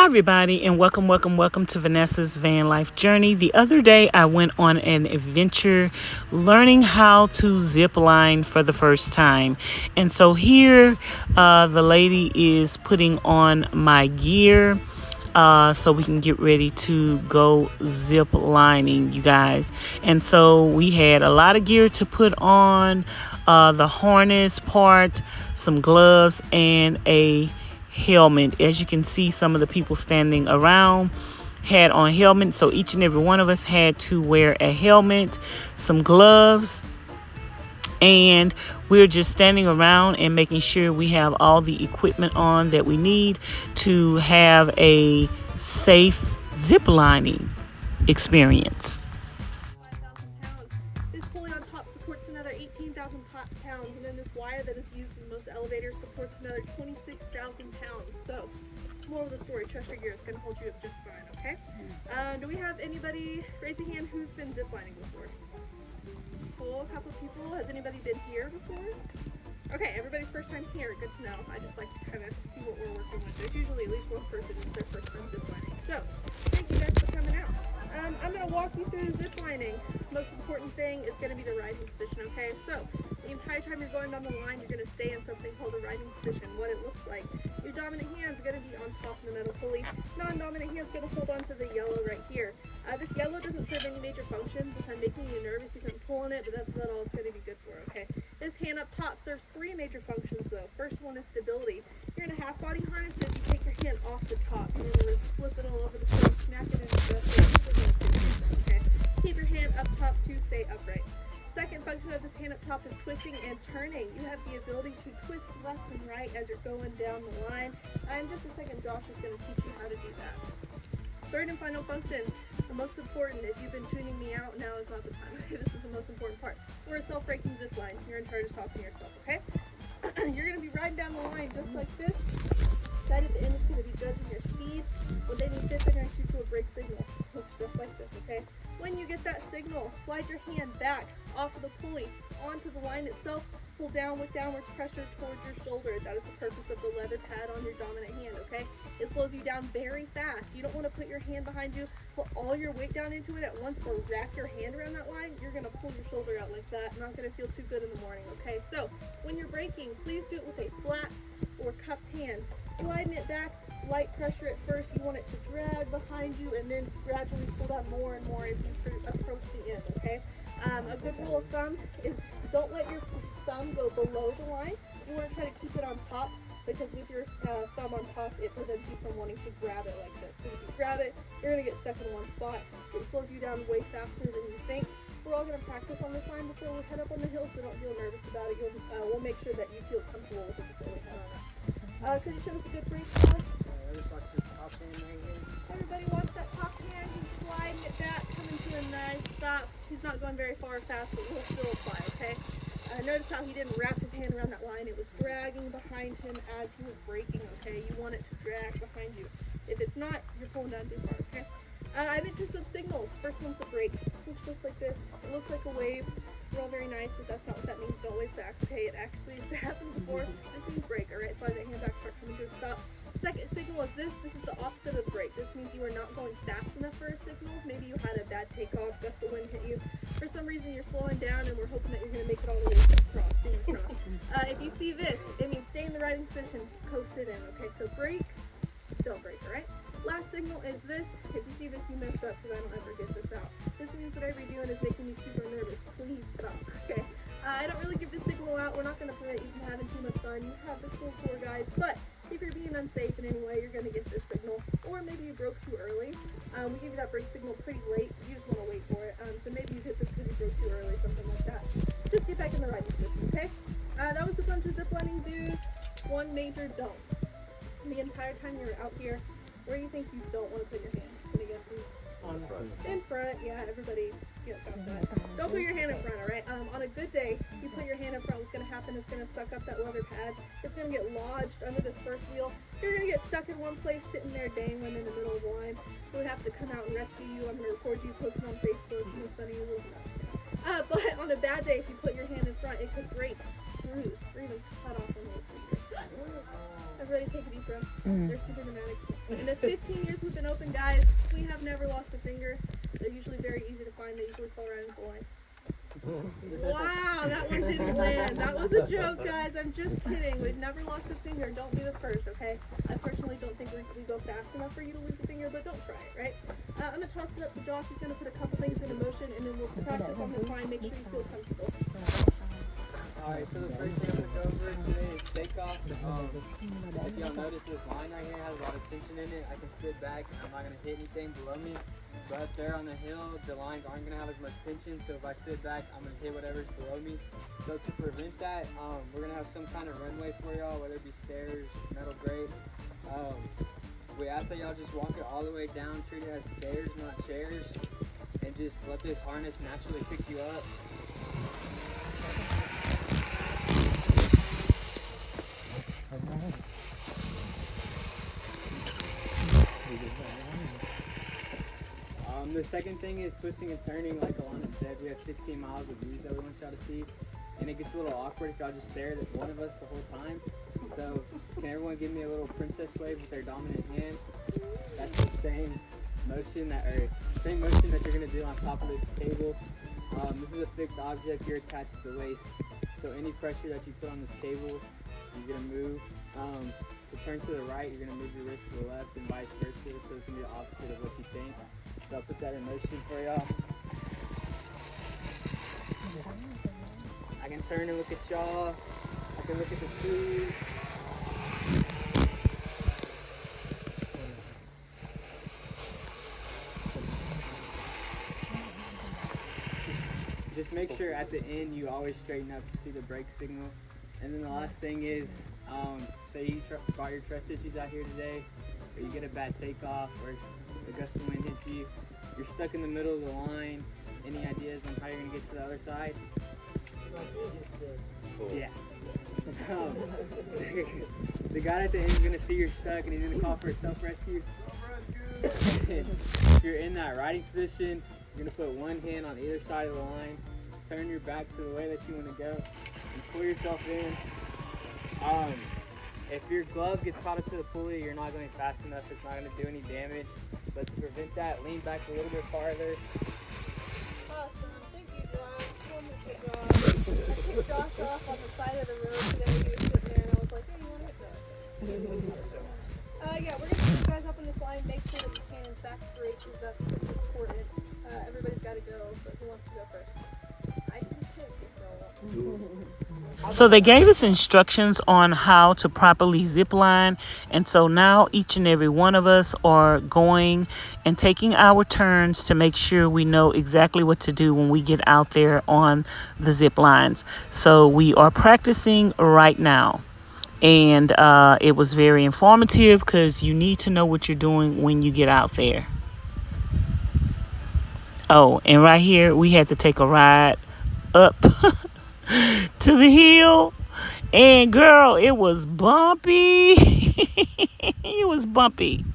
everybody, and welcome to Vanessa's van life journey. The other day I went on an adventure learning how to zip line for the first time. And so here the lady is putting on my gear so we can get ready to go zip lining, you guys. And so we had a lot of gear to put on, the harness part, some gloves, and a helmet. As you can see, some of the people standing around had on helmets, so each and every one of us had to wear a helmet, some gloves, and we're just standing around and making sure we have all the equipment on that we need to have a safe zip lining experience. This pulley on top supports another 18,000 pounds, and then this wire that is used in most elevators supports another 26,000 pounds. So, moral of the story, trust your gear, it's going to hold you up just fine, okay? Do we have anybody, raise your hand, who's been ziplining before? Cool, a couple people. Has anybody been here before? Okay, everybody's first time here, good to know. I just like to kind of see what we're working with. There's usually at least one person who's their first time ziplining. So, thank you guys for coming out. I'm going to walk you through ziplining. Most important thing is going to be the riding position, okay? So, the entire time you're going down the line, you're going to stay in something called a riding position. What it looks like. Your dominant hand's going to be on top of the metal pulley. Non-dominant hand's going to hold on to the yellow right here. This yellow doesn't serve any major functions. If I'm making you nervous, you can pull on it, but that's not all it's going to be good for, okay? This hand up top serves three major functions, though. First one is stability. You're in a half-body harness, so if you take your hand off the top, you're going to flip it all over the place, smack it in the dust, okay? Keep your hand up top to stay upright. Second function of this hand up top is twisting and turning. You have the ability to twist left and right as you're going down the line. In just a second, Josh is going to teach you how to do that. Third and final function, the most important, if you've been tuning me out, now is not the time. This is the most important part. We're a self-braking zip line. You're in charge of talking to yourself, okay? You're going to be riding down the line just like this. That at the end is going to be judging your speed. When they need this, they're going to shoot you a brake signal. Looks just like this, okay? When you get that signal, slide your hand back off of the pulley onto the line itself. Pull down with downward pressure towards your shoulder. That is the purpose of the leather pad on your dominant hand, okay? It slows you down very fast. You don't want to put your hand behind you, put all your weight down into it at once, or wrap your hand around that line. You're going to pull your shoulder out like that. Not going to feel too good in the morning, okay? So, when you're braking, please do it with a flat or cupped hand. Sliding it back, light pressure at first. You want it to drag behind you and then gradually pull down more and more as you approach the end, okay? A good rule of thumb is don't let your thumb go below the line. You want to try to keep it on top, because with your thumb on top, it prevents you from wanting to grab it like this. So if you grab it, you're going to get stuck in one spot. It slows you down way faster than you think. We're all going to practice on this line before we head up on the hill, so don't feel nervous about it. We'll make sure that you feel comfortable with it before we head on up. Could you show us a good break, Josh? Everybody watch that top hand. He's sliding it back, coming to a nice stop. He's not going very far fast, but we'll still apply, okay? Notice how he didn't wrap his hand around that line. It was dragging behind him as he was braking, okay? You want it to drag behind you. If it's not, you're pulling down too far, okay? I mentioned some signals. First one's the brake, which looks like this. It looks like a wave. They're all very nice, but that's not what that means. Don't wave back, okay? It actually happened before. This means brake, alright? Slide that hand back, start coming to a stop. Second signal is this. This is the opposite of brake. This means you are not going fast enough for a signal. Maybe you had a bad takeoff, gust of wind hit you. For some reason, you're slowing down, and we're hoping that you're going to make it all the way across. If you see this, it means stay in the riding position, coast it in. Okay, so brake, don't brake, alright? Last signal is this. If you see this, you messed up, because I don't ever get this out. This means whatever you're doing is making me super nervous. Please stop, okay? I don't really give this signal out. We're not going to prevent you from having too much fun. You have the cool tour guides, but if you're being unsafe in any way, you're going to get this signal. Or maybe you broke too early. We give you that brake signal pretty late. You just want to wait for it. So maybe you hit this because you broke too early, something like that. Just get back in the riding position, okay? That was a bunch of ziplining dudes. One major don't. The entire time you're out here, where do you think you don't want to put your hand? Can you guess who's on front? In front, yeah, everybody got that. Don't put your hand in front, alright? On a good day, you put your hand in front, what's going to happen is it's going to suck up that leather pad. It's going to get lodged under this first wheel. You're going to get stuck in one place, sitting there dangling in the middle of the line. So we have to come out and rescue you. I'm going to record you, post it on Facebook, and send you a little bit. But on a bad day, if you put your hand in front, it could break, bruise, or even cut off one of those fingers. Everybody take a deep breath. They're super dramatic. In the 15 years we've been open, guys, we have never lost a finger. They're usually very easy to find. They usually fall right into the line. Wow, that one didn't land. That was a joke, guys. I'm just kidding. We've never lost a finger. Don't be the first, okay? I personally don't think we go fast enough for you to lose a finger, but don't try it, right? I'm going to toss it up to Josh. He's going to put a couple things into motion, and then we'll practice on this line. Make sure you feel comfortable. Alright, so the first thing I'm going to go over today is takeoff. If y'all notice, this line right here has a lot of tension in it. I can sit back. I'm not going to hit anything below me. But up there on the hill, the lines aren't going to have as much tension, so if I sit back, I'm going to hit whatever's below me. So to prevent that, we're going to have some kind of runway for y'all, whether it be stairs, metal grate. We ask that y'all just walk it all the way down, treat it as stairs, not chairs, and just let this harness naturally pick you up. The second thing is twisting and turning. Like Alana said, we have 15 miles of views that we want y'all to see, and it gets a little awkward if y'all just stare at one of us the whole time. So can everyone give me a little princess wave with their dominant hand? That's the same motion that you're gonna do on top of this cable. This is a fixed object. You're attached to the waist, so any pressure that you put on this cable, you're gonna move. To turn to the right, you're gonna move your wrist to the left, and vice versa. So it's gonna be the opposite of what you think. So I'll put that in motion for y'all. I can turn and look at y'all. I can look at the food. Just make sure at the end you always straighten up to see the brake signal. And then the last thing is, say you brought your trust issues out here today, or you get a bad takeoff, or a gust of wind hits you, you're stuck in the middle of the line. Any ideas on how you're gonna get to the other side? Yeah. The guy at the end is gonna see you're stuck, and he's gonna call for a self-rescue. If you're in that riding position, you're gonna put one hand on either side of the line, turn your back to the way that you want to go, and pull yourself in. If your glove gets caught up to the pulley, you're not going fast enough. It's not going to do any damage. But to prevent that, lean back a little bit farther. Awesome. Thank you, Josh. Wonderful job. I picked Josh off on the side of the road today. He was sitting there, and I was like, hey, you want to hit that? Yeah, we're going to put you guys up in this line. Make sure that you can, in fact, brake, because that's pretty important. Everybody's got to go, but who wants to go first? I can tip if y'all want. So they gave us instructions on how to properly zip line, and so now each and every one of us are going and taking our turns to make sure we know exactly what to do when we get out there on the zip lines. So we are practicing right now, and it was very informative because you need to know what you're doing when you get out there. Oh, and right here we had to take a ride up to the hill, and girl, it was bumpy. It was bumpy.